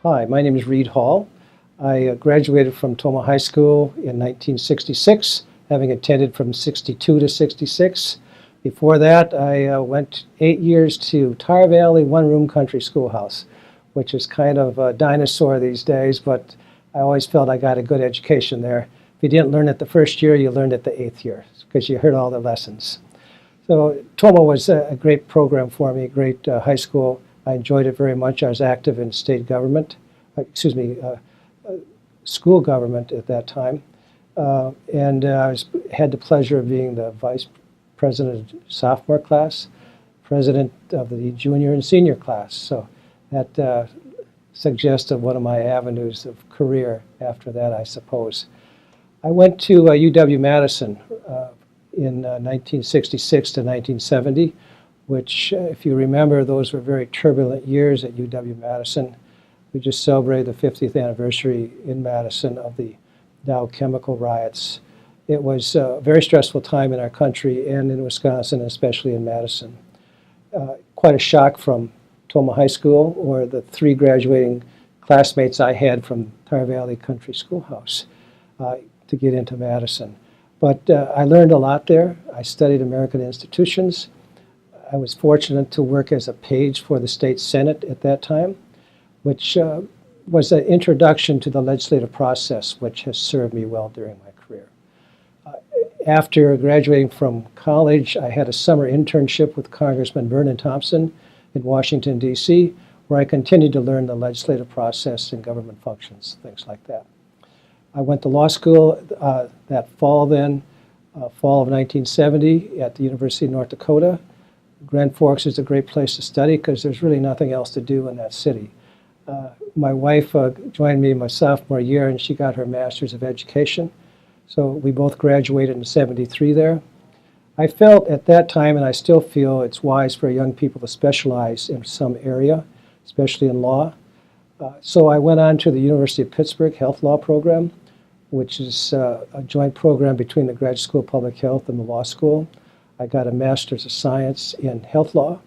Hi, my name is Reed Hall. I graduated from Tomah High School in 1966, having attended from 62 to 66. Before that, I went 8 years to Tar Valley one-room country schoolhouse, which is kind of a dinosaur these days, but I always felt I got a good education there. If you didn't learn it the first year, you learned it the 8th year, because you heard all the lessons. So Tomah was a great program for me, a great high school. I enjoyed it very much. I was active in state government, school government at that time. And I had the pleasure of being the vice president of the sophomore class, president of the junior and senior class. So that suggested one of my avenues of career after that, I suppose. I went to UW-Madison in 1966 to 1970, which, if you remember, those were very turbulent years at UW-Madison. We just celebrated the 50th anniversary in Madison of the Dow chemical riots. It was a very stressful time in our country and in Wisconsin, especially in Madison. Quite a shock from Tomah High School, or the 3 graduating classmates I had from Tar Valley Country Schoolhouse, to get into Madison. But I learned a lot there. I studied American institutions. I was fortunate to work as a page for the state Senate at that time, which was an introduction to the legislative process, which has served me well during my career. After graduating from college, I had a summer internship with Congressman Vernon Thompson in Washington, D.C., where I continued to learn the legislative process and government functions, things like that. I went to law school that fall fall of 1970 at the University of North Dakota. Grand Forks is a great place to study because there's really nothing else to do in that city. My wife joined me in my sophomore year, and she got her Master's of Education. So we both graduated in '73 there. I felt at that time, and I still feel, it's wise for young people to specialize in some area, especially in law. So I went on to the University of Pittsburgh Health Law Program, which is a joint program between the Graduate School of Public Health and the law school. I got a Master's of Science in Health Law.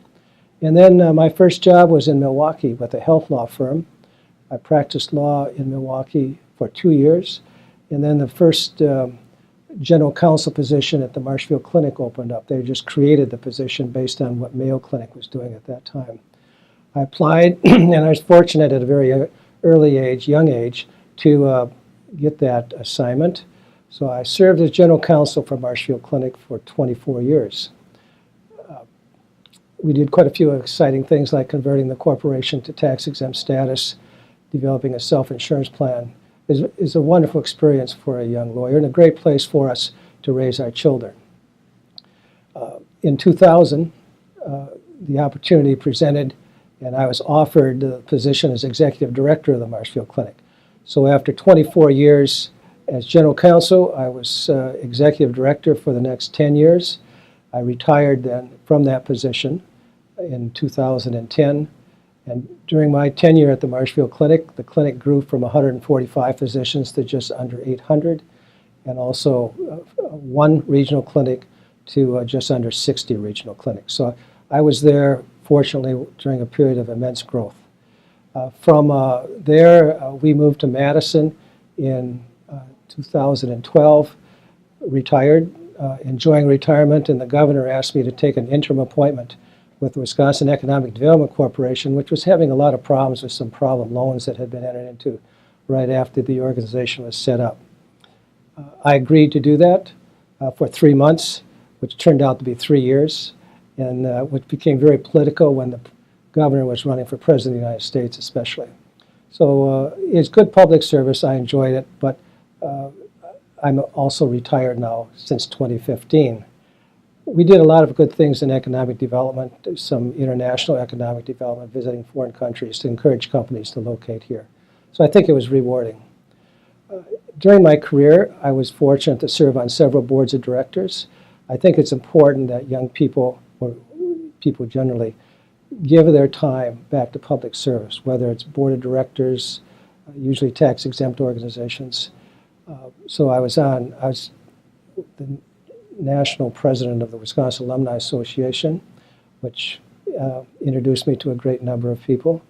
And then my first job was in Milwaukee with a health law firm. I practiced law in Milwaukee for 2 years. And then the first general counsel position at the Marshfield Clinic opened up. They just created the position based on what Mayo Clinic was doing at that time. I applied, and I was fortunate at a very early age, young age, to get that assignment. So I served as general counsel for Marshfield Clinic for 24 years. We did quite a few exciting things, like converting the corporation to tax-exempt status, developing a self-insurance plan. Is a wonderful experience for a young lawyer and a great place for us to raise our children. In 2000, the opportunity presented, and I was offered the position as executive director of the Marshfield Clinic. So after 24 years as general counsel, I was executive director for the next 10 years. I retired then from that position in 2010. And during my tenure at the Marshfield Clinic, the clinic grew from 145 physicians to just under 800, and also one regional clinic to just under 60 regional clinics. So I was there, fortunately, during a period of immense growth. From there, we moved to Madison in 2012, retired, enjoying retirement, and the governor asked me to take an interim appointment with the Wisconsin Economic Development Corporation, which was having a lot of problems with some problem loans that had been entered into right after the organization was set up. I agreed to do that for 3 months, which turned out to be 3 years, and which became very political when the governor was running for president of the United States especially. So it's good public service. I enjoyed it, but I'm also retired now since 2015. We did a lot of good things in economic development, some international economic development, visiting foreign countries to encourage companies to locate here. So I think it was rewarding. During my career, I was fortunate to serve on several boards of directors. I think it's important that young people, or people generally, give their time back to public service, whether it's board of directors, usually tax-exempt organizations. So I was the national president of the Wisconsin Alumni Association, which introduced me to a great number of people.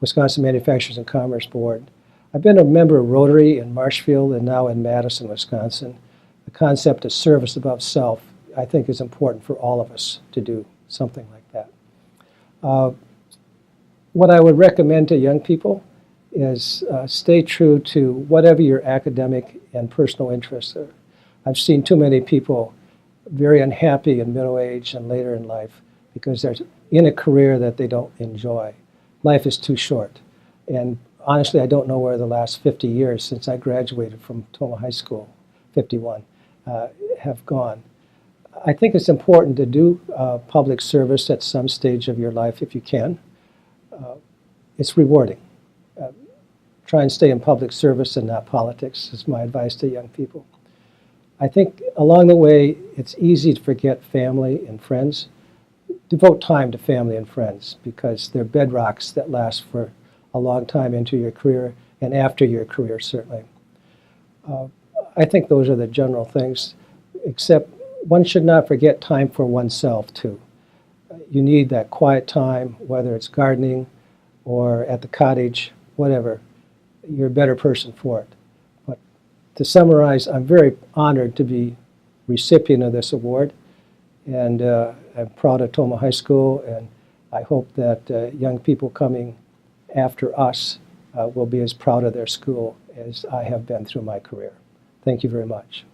Wisconsin Manufacturers and Commerce Board. I've been a member of Rotary in Marshfield and now in Madison, Wisconsin. The concept of service above self, I think, is important for all of us to do something like that. What I would recommend to young people is stay true to whatever your academic and personal interests are. I've seen too many people very unhappy in middle age and later in life because they're in a career that they don't enjoy. Life is too short. And honestly, I don't know where the last 50 years since I graduated from Tomah High School, 51, have gone. I think it's important to do public service at some stage of your life if you can. It's rewarding. Try and stay in public service and not politics is my advice to young people. I think along the way, it's easy to forget family and friends. Devote time to family and friends because they're bedrocks that last for a long time into your career and after your career, certainly. I think those are the general things, except one should not forget time for oneself, too. You need that quiet time, whether it's gardening or at the cottage, whatever. You're a better person for it. But to summarize, I'm very honored to be recipient of this award, and I'm proud of Tomah High School, and I hope that young people coming after us will be as proud of their school as I have been through my career. Thank you very much.